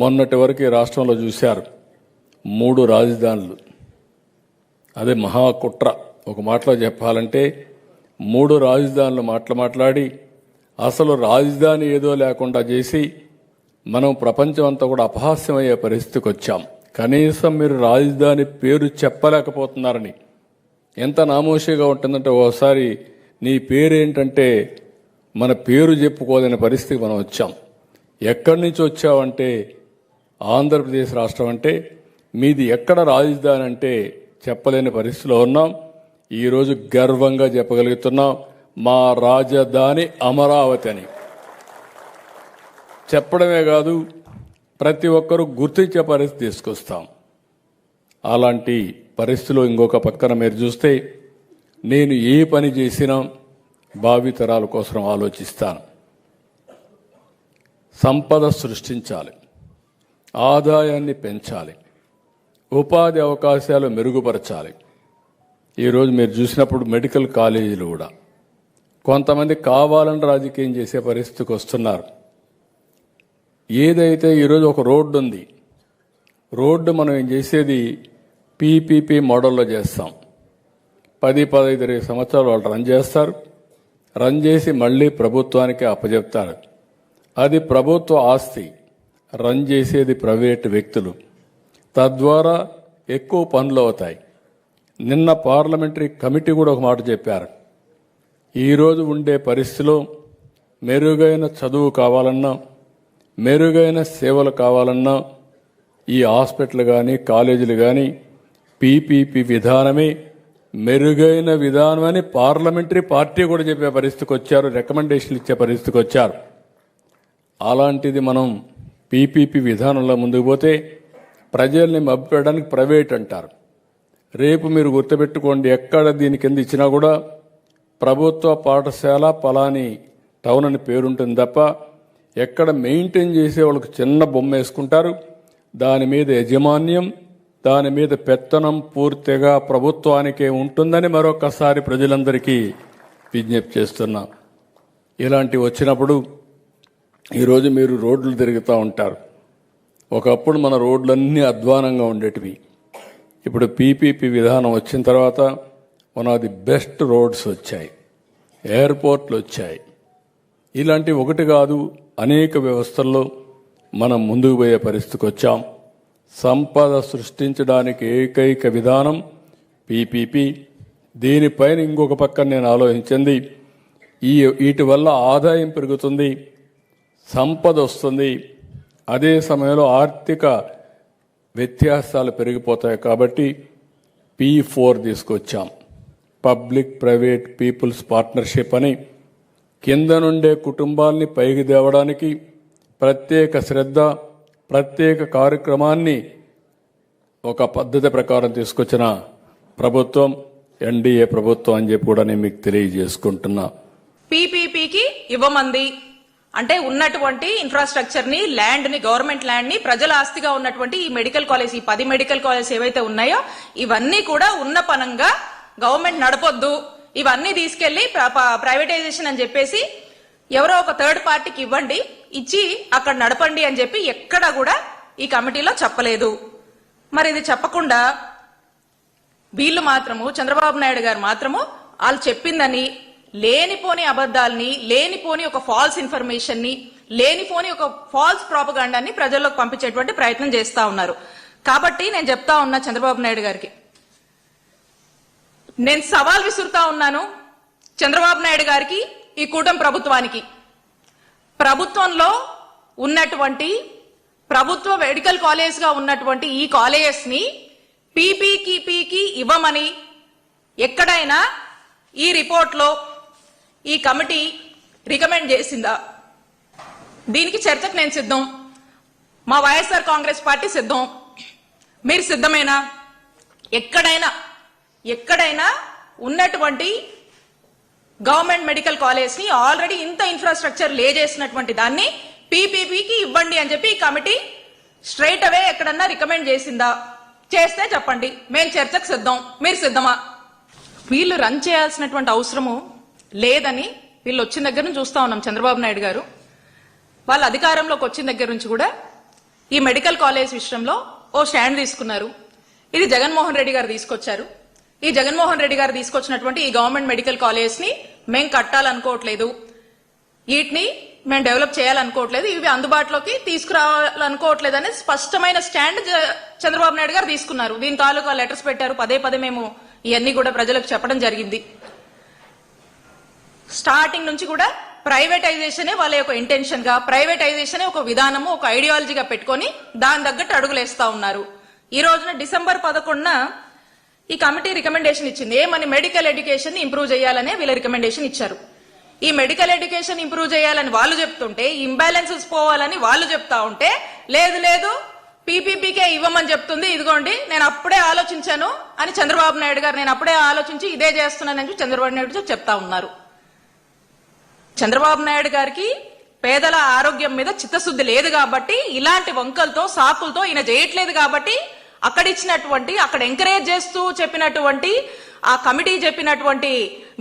మొన్నటి వరకు ఈ రాష్ట్రంలో చూశారు 3 రాజధానులు. అదే మహాకుట్ర. ఒక మాటలో చెప్పాలంటే 3 రాజధానులు మాట్లాడి అసలు రాజధాని ఏదో లేకుండా చేసి మనం ప్రపంచం అంతా కూడా అపహాస్యమయ్యే పరిస్థితికి వచ్చాం. కనీసం మీరు రాజధాని పేరు చెప్పలేకపోతున్నారని. ఎంత నామోషిగా ఉంటుందంటే ఓసారి నీ పేరేంటంటే మన పేరు చెప్పుకోలేని పరిస్థితికి మనం వచ్చాం. ఎక్కడి నుంచి వచ్చావంటే ఆంధ్రప్రదేశ్ రాష్ట్రం అంటే మీది ఎక్కడ రాజధాని అంటే చెప్పలేని పరిస్థితిలో ఉన్నాం. ఈరోజు గర్వంగా చెప్పగలుగుతున్నాం మా రాజధాని అమరావతి అని. చెప్పడమే కాదు ప్రతి ఒక్కరూ గుర్తించే పరిస్థితి తీసుకొస్తాం. అలాంటి పరిస్థితిలో ఇంకొక పక్కన మీరు చూస్తే నేను ఏ పని చేసినా భావితరాల కోసం ఆలోచిస్తాను. సంపద సృష్టించాలి, ఆదాయాన్ని పెంచాలి, ఉపాధి అవకాశాలు మెరుగుపరచాలి. ఈరోజు మీరు చూసినప్పుడు మెడికల్ కాలేజీలు కూడా కొంతమంది కావాలని రాజకీయం చేసే పరిస్థితికి వస్తున్నారు. ఏదైతే ఈరోజు ఒక రోడ్డు ఉంది, రోడ్డు మనం ఏం చేసేది పీపీపీ మోడల్లో చేస్తాం. 10-15 సంవత్సరాలు వాళ్ళు రన్ చేస్తారు. రన్ చేసి మళ్ళీ ప్రభుత్వానికి అప్పచెప్తారు. అది ప్రభుత్వ ఆస్తి, రన్ చేసేది ప్రైవేటు వ్యక్తులు. తద్వారా ఎక్కువ పనులు అవుతాయి. నిన్న పార్లమెంటరీ కమిటీ కూడా ఒక మాట చెప్పారు. ఈరోజు ఉండే పరిస్థితిలో మెరుగైన చదువు కావాలన్నా, మెరుగైన సేవలు కావాలన్నా ఈ హాస్పిటల్ కానీ కాలేజీలు కానీ పీపీపీ విధానమే మెరుగైన విధానమని పార్లమెంటరీ పార్టీ కూడా చెప్పే పరిస్థితికి వచ్చారు. రికమెండేషన్లు ఇచ్చే పరిస్థితికి వచ్చారు. అలాంటిది మనం పీపీపీ విధానంలో ముందుకు పోతే ప్రజల్ని మభ్యపెట్టడానికి ప్రైవేట్ అంటారు. రేపు మీరు గుర్తుపెట్టుకోండి, ఎక్కడ దీని కింద ఇచ్చినా కూడా ప్రభుత్వ పాఠశాల పలాని టౌన్ అని పేరుంటుంది తప్ప ఎక్కడ మెయింటైన్ చేసే వాళ్ళకి చిన్న బొమ్మ వేసుకుంటారు. దాని మీద యజమాన్యం, దాని మీద పెత్తనం పూర్తిగా ప్రభుత్వానికే ఉంటుందని మరొకసారి ప్రజలందరికీ విజ్ఞప్తి చేస్తున్నా. ఇలాంటివి వచ్చినప్పుడు ఈరోజు మీరు రోడ్లు తిరుగుతూ ఉంటారు. ఒకప్పుడు మన రోడ్లన్నీ అధ్వానంగా ఉండేటివి. ఇప్పుడు పీపీపీ విధానం వచ్చిన తర్వాత one of the best roads వచ్చాయి, ఎయిర్పోర్ట్లు వచ్చాయి. ఇలాంటి ఒకటి కాదు అనేక వ్యవస్థల్లో మనం ముందుకు పోయే పరిస్థితికి వచ్చాం. సంపద సృష్టించడానికి ఏకైక విధానం పీపీపీ. దీనిపైన ఇంకొక పక్కన నేను ఆలోచించింది, వీటి వల్ల ఆదాయం పెరుగుతుంది, సంపద వస్తుంది, అదే సమయంలో ఆర్థిక వ్యత్యాసాలు పెరిగిపోతాయి. కాబట్టి P4 తీసుకొచ్చాం, పబ్లిక్ ప్రైవేట్ పీపుల్స్ పార్ట్నర్షిప్ అని. కింద నుండే కుటుంబాల్ని పైకి తేవడానికి ప్రత్యేక శ్రద్ధ, ప్రత్యేక కార్యక్రమాన్ని ఒక పద్ధతి ప్రకారం తీసుకొచ్చిన ప్రభుత్వం ఎన్డీఏ ప్రభుత్వం అని చెప్పి కూడా నేను మీకు తెలియజేసుకుంటున్నా. పీపీపీకి ఇవ్వమంది అంటే ఉన్నటువంటి ఇన్ఫ్రాస్ట్రక్చర్ ని, ల్యాండ్ ని, గవర్నమెంట్ ల్యాండ్ ని, ప్రజల ఆస్తిగా ఉన్నటువంటి ఈ మెడికల్ కాలేజ్, ఈ 10 మెడికల్ కాలేజ్ ఏవైతే ఉన్నాయో ఇవన్నీ కూడా ఉన్న పనంగా గవర్నమెంట్ నడపొద్దు, ఇవన్నీ తీసుకెళ్లి ప్రైవేటైజేషన్ అని చెప్పేసి ఎవరో ఒక థర్డ్ పార్టీకి ఇవ్వండి, ఇచ్చి అక్కడ నడపండి అని చెప్పి ఎక్కడా కూడా ఈ కమిటీలో చెప్పలేదు. మరి ఇది చెప్పకుండా వీళ్ళు మాత్రము, చంద్రబాబు నాయుడు గారు మాత్రము వాళ్ళు చెప్పిందని లేనిపోని అబద్దాలని, లేనిపోని ఒక ఫాల్స్ ఇన్ఫర్మేషన్ ని, లేనిపోని ఒక ఫాల్స్ ప్రాపగాండాన్ని ప్రజల్లోకి పంపించేటువంటి ప్రయత్నం చేస్తా ఉన్నారు. కాబట్టి నేను చెప్తా ఉన్నా చంద్రబాబు నాయుడు గారికి, నేను సవాల్ విసురుతా ఉన్నాను చంద్రబాబు నాయుడు గారికి, ఈ కూటమి ప్రభుత్వానికి. ప్రభుత్వంలో ఉన్నటువంటి, ప్రభుత్వ మెడికల్ కాలేజ్ గా ఉన్నటువంటి ఈ కాలేజెస్ ని పీపీకి ఇవ్వమని ఎక్కడైనా ఈ రిపోర్ట్ లో ఈ కమిటీ రికమెండ్ చేసిందా? దీనికి చర్చకు నేను సిద్ధం, మా వైఎస్ఆర్ కాంగ్రెస్ పార్టీ సిద్ధం. మీరు సిద్ధమేనా? ఎక్కడైనా ఉన్నటువంటి గవర్నమెంట్ మెడికల్ కాలేజ్ ని ఆల్రెడీ ఇంత ఇన్ఫ్రాస్ట్రక్చర్ లే చేసినటువంటి దాన్ని పీపీపీకి ఇవ్వండి అని చెప్పి ఈ కమిటీ స్ట్రైట్ అవే ఎక్కడన్నా రికమెండ్ చేసిందా? చేస్తే చెప్పండి, మేము చర్చకు సిద్ధం. మీరు సిద్ధమా? వీళ్ళు రన్ చేయాల్సినటువంటి అవసరము లేదని వీళ్ళు వచ్చిన దగ్గర నుంచి చూస్తా ఉన్నాం. చంద్రబాబు నాయుడు గారు వాళ్ళ అధికారంలోకి వచ్చిన దగ్గర నుంచి కూడా ఈ మెడికల్ కాలేజ్ విషయంలో ఓ స్టాండ్ తీసుకున్నారు. ఇది జగన్మోహన్ రెడ్డి గారు తీసుకొచ్చారు. ఈ జగన్మోహన్ రెడ్డి గారు తీసుకొచ్చినటువంటి ఈ గవర్నమెంట్ మెడికల్ కాలేజ్ ని మేం కట్టాలనుకోవట్లేదు, వీటిని మేము డెవలప్ చేయాలనుకోవట్లేదు, ఇవి అందుబాటులోకి తీసుకురావాలనుకోవట్లేదు అనే స్పష్టమైన స్టాండ్ చంద్రబాబు నాయుడు గారు తీసుకున్నారు. దీని తాలూకా లెటర్స్ పెట్టారు. పదే పదే మేము ఇవన్నీ కూడా ప్రజలకు చెప్పడం జరిగింది. స్టార్టింగ్ నుంచి కూడా ప్రైవేటైజేషనే వాళ్ళ యొక్క ఇంటెన్షన్ గా, ప్రైవేటైజేషనే ఒక విధానము, ఒక ఐడియాలజీగా పెట్టుకొని దాని తగ్గట్టు అడుగులేస్తా ఉన్నారు. ఈ రోజున డిసెంబర్ 11న ఈ కమిటీ రికమెండేషన్ ఇచ్చింది. ఏమని? మెడికల్ ఎడ్యుకేషన్ ని ఇంప్రూవ్ చేయాలనే వీళ్ళ రికమెండేషన్ ఇచ్చారు. ఈ మెడికల్ ఎడ్యుకేషన్ ఇంప్రూవ్ చేయాలని వాళ్ళు చెప్తుంటే, ఇంబ్యాలెన్సెస్ పోవాలని వాళ్ళు చెప్తా ఉంటే, లేదు లేదు పీపీపీకే ఇవ్వమని చెప్తుంది, ఇదిగోండి నేను అప్పుడే ఆలోచించాను అని చంద్రబాబు నాయుడు గారు, నేను అప్పుడే ఆలోచించి ఇదే చేస్తున్నానని చంద్రబాబు నాయుడు చెప్తా ఉన్నారు. చంద్రబాబు నాయుడు గారికి పేదల ఆరోగ్యం మీద చిత్తశుద్ధి లేదు కాబట్టి, ఇలాంటి వంకలతో సాకులతో ఈయన చేయట్లేదు కాబట్టి, అక్కడ ఇచ్చినటువంటి, అక్కడ ఎంకరేజ్ చేస్తూ చెప్పినటువంటి ఆ కమిటీ చెప్పినటువంటి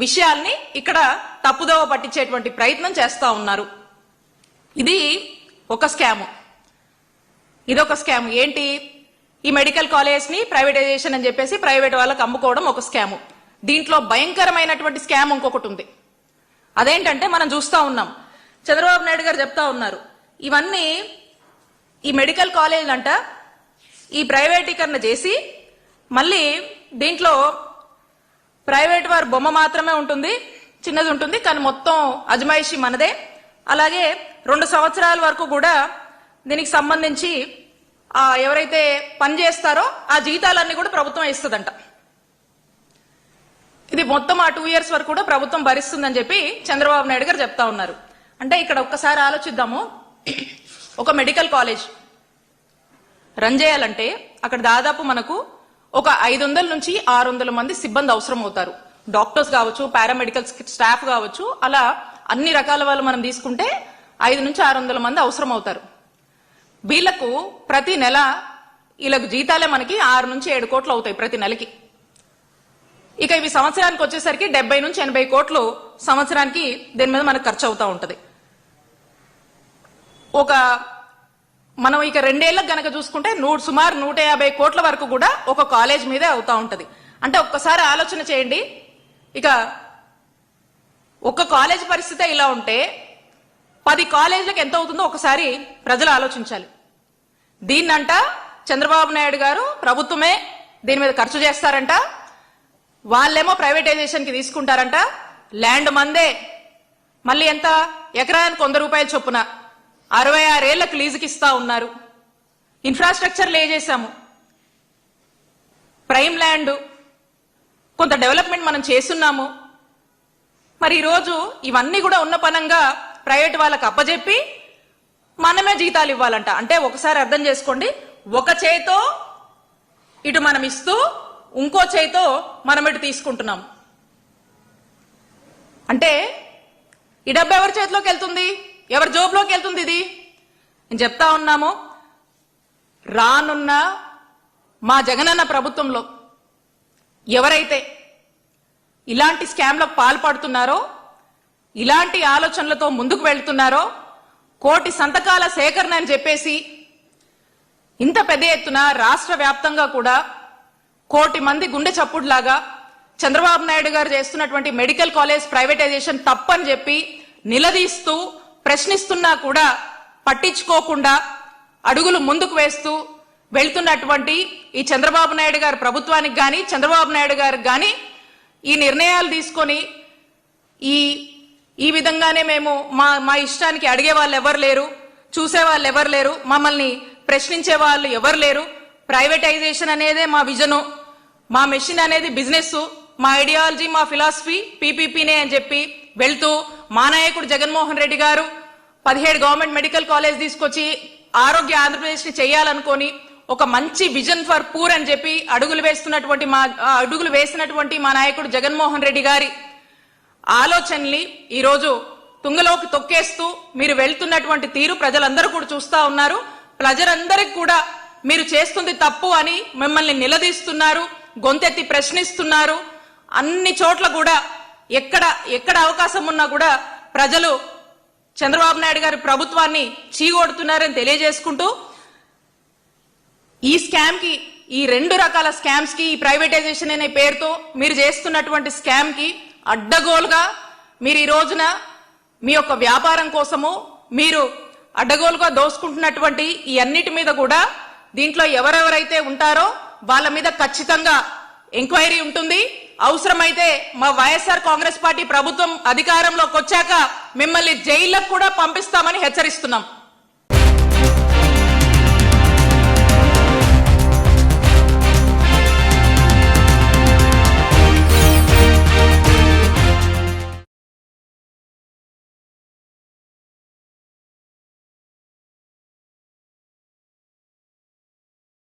విషయాల్ని ఇక్కడ తప్పుదోవ పట్టించేటువంటి ప్రయత్నం చేస్తా ఉన్నారు. ఇది ఒక స్కాము. ఇదొక స్కామ్. ఏంటి? ఈ మెడికల్ కాలేజ్ ని ప్రైవేటైజేషన్ అని చెప్పేసి ప్రైవేట్ వాళ్ళకి అమ్ముకోవడం ఒక స్కాము. దీంట్లో భయంకరమైనటువంటి స్కామ్ ఇంకొకటి ఉంది. అదేంటంటే మనం చూస్తా ఉన్నాం, చంద్రబాబు నాయుడు గారు చెప్తా ఉన్నారు, ఇవన్నీ ఈ మెడికల్ కాలేజ్ అంట ఈ ప్రైవేటీకరణ చేసి మళ్ళీ దీంట్లో ప్రైవేట్ వారి బొమ్మ మాత్రమే ఉంటుంది, చిన్నది ఉంటుంది, కానీ మొత్తం అజమాయిషీ మనదే. అలాగే 2 సంవత్సరాల వరకు కూడా దీనికి సంబంధించి ఎవరైతే పని చేస్తారో ఆ జీతాలన్నీ కూడా ప్రభుత్వం ఇస్తుందంట. ఇది మొత్తం ఆ 2 years వరకు కూడా ప్రభుత్వం భరిస్తుందని చెప్పి చంద్రబాబు నాయుడు గారు చెప్తా ఉన్నారు. అంటే ఇక్కడ ఒక్కసారి ఆలోచిద్దాము. ఒక మెడికల్ కాలేజ్ రన్ చేయాలంటే అక్కడ దాదాపు మనకు ఒక 500 నుంచి 600 మంది సిబ్బంది అవసరం అవుతారు. డాక్టర్స్ కావచ్చు, పారామెడికల్ స్టాఫ్ కావచ్చు, అలా అన్ని రకాల వాళ్ళు మనం తీసుకుంటే 5 నుంచి 600 మంది అవసరం అవుతారు. వీళ్లకు ప్రతి నెల వీళ్ళకు జీతాలే మనకి 6 నుంచి 7 కోట్లు అవుతాయి ప్రతి నెలకి. ఇక ఇవి సంవత్సరానికి వచ్చేసరికి 70 నుంచి 80 కోట్లు సంవత్సరానికి దీని మీద మనకు ఖర్చు అవుతా ఉంటది. మనం ఇక 2 ఏళ్లకు గనక చూసుకుంటే సుమారు 150 కోట్ల వరకు కూడా ఒక కాలేజ్ మీదే అవుతా ఉంటది. అంటే ఒక్కసారి ఆలోచన చేయండి, ఇక ఒక కాలేజ్ పరిస్థితే ఇలా ఉంటే 10 కాలేజీలకు ఎంత అవుతుందో ఒకసారి ప్రజలు ఆలోచించాలి. దీన్నంట చంద్రబాబు నాయుడు గారు ప్రభుత్వమే దీని మీద ఖర్చు చేస్తారంట, వాళ్ళేమో ప్రైవేటైజేషన్ కి తీసుకుంటారంట, ల్యాండ్ మందే, మళ్ళీ ఎంత? ఎకరానికి 100 రూపాయలు చొప్పున 66 ఏళ్లకు లీజుకి ఇస్తా ఉన్నారు. ఇన్ఫ్రాస్ట్రక్చర్ లే చేశాము, ప్రైమ్ ల్యాండ్, కొంత డెవలప్మెంట్ మనం చేస్తున్నాము. మరి ఈరోజు ఇవన్నీ కూడా ఉన్న పనంగా ప్రైవేట్ వాళ్ళకి అప్పజెప్పి మనమే జీతాలు ఇవ్వాలంట. అంటే ఒకసారి అర్థం చేసుకోండి, ఒక చేతో ఇటు మనం ఇస్తూ ఇంకో చేతో మనం ఇటు తీసుకుంటున్నాం. అంటే ఈ డబ్బు ఎవరి చేతిలోకి వెళ్తుంది? ఎవరి జోబులోకి వెళ్తుంది? ఇది నేను చెప్తా ఉన్నాము, రానున్న మా జగనన్న ప్రభుత్వంలో ఎవరైతే ఇలాంటి స్కామ్లకు పాల్పడుతున్నారో, ఇలాంటి ఆలోచనలతో ముందుకు వెళ్తున్నారో, 1 కోటి సంతకాల సేకరణ అని చెప్పేసి ఇంత పెద్ద ఎత్తున రాష్ట్ర వ్యాప్తంగా కూడా 1 కోటి మంది గుండె చప్పుడులాగా చంద్రబాబు నాయుడు గారు చేస్తున్నటువంటి మెడికల్ కాలేజ్ ప్రైవేటైజేషన్ తప్పని చెప్పి నిలదీస్తూ ప్రశ్నిస్తున్నా కూడా పట్టించుకోకుండా అడుగులు ముందుకు వేస్తూ వెళ్తున్నటువంటి ఈ చంద్రబాబు నాయుడు గారి ప్రభుత్వానికి గాని, చంద్రబాబు నాయుడు గారికి గాని ఈ నిర్ణయాలు తీసుకొని ఈ విధంగానే మేము మా ఇష్టానికి అడిగే వాళ్ళు ఎవరు లేరు, చూసే వాళ్ళు ఎవరు లేరు, మమ్మల్ని ప్రశ్నించే వాళ్ళు ఎవరు లేరు, ప్రైవేటైజేషన్ అనేదే మా విజను, మా మెషిన్ అనేది బిజినెస్, మా ఐడియాలజీ, మా ఫిలాసఫీ పీపీపీనే అని చెప్పి వెళ్తూ మా నాయకుడు జగన్మోహన్ రెడ్డి గారు 17 గవర్నమెంట్ మెడికల్ కాలేజ్ తీసుకొచ్చి ఆరోగ్య ఆంధ్రప్రదేశ్ ని చేయాలనుకొని ఒక మంచి విజన్ ఫర్ పూర్ అని చెప్పి అడుగులు వేసినటువంటి మా నాయకుడు జగన్మోహన్ రెడ్డి గారి ఆలోచనల్ని ఈరోజు తుంగలోకి తొక్కేస్తూ మీరు వెళ్తున్నటువంటి తీరు ప్రజలందరూ కూడా చూస్తా ఉన్నారు. ప్రజలందరికీ కూడా మీరు చేస్తుంది తప్పు అని మిమ్మల్ని నిలదీస్తున్నారు, గొంతెత్తి ప్రశ్నిస్తున్నారు. అన్ని చోట్ల కూడా ఎక్కడ అవకాశం ఉన్నా కూడా ప్రజలు చంద్రబాబు నాయుడు గారి ప్రభుత్వాన్ని చీగొడుతున్నారని తెలియజేసుకుంటూ ఈ స్కామ్ కి, ఈ 2 రకాల స్కామ్స్ కి, ఈ ప్రైవేటైజేషన్ అనే పేరుతో మీరు చేస్తున్నటువంటి స్కామ్ కి అడ్డగోలుగా మీరు ఈ రోజున మీ యొక్క వ్యాపారం కోసము మీరు అడ్డగోలుగా దోసుకుంటున్నటువంటి ఈ అన్నిటి మీద కూడా దీంట్లో ఎవరెవరైతే ఉంటారో వాళ్ళ మీద ఖచ్చితంగా ఎంక్వైరీ ఉంటుంది. అవసరమైతే మా వైఎస్ఆర్ కాంగ్రెస్ పార్టీ ప్రభుత్వం అధికారంలోకి వచ్చాక మిమ్మల్ని జైళ్లకు కూడా పంపిస్తామని హెచ్చరిస్తున్నాం.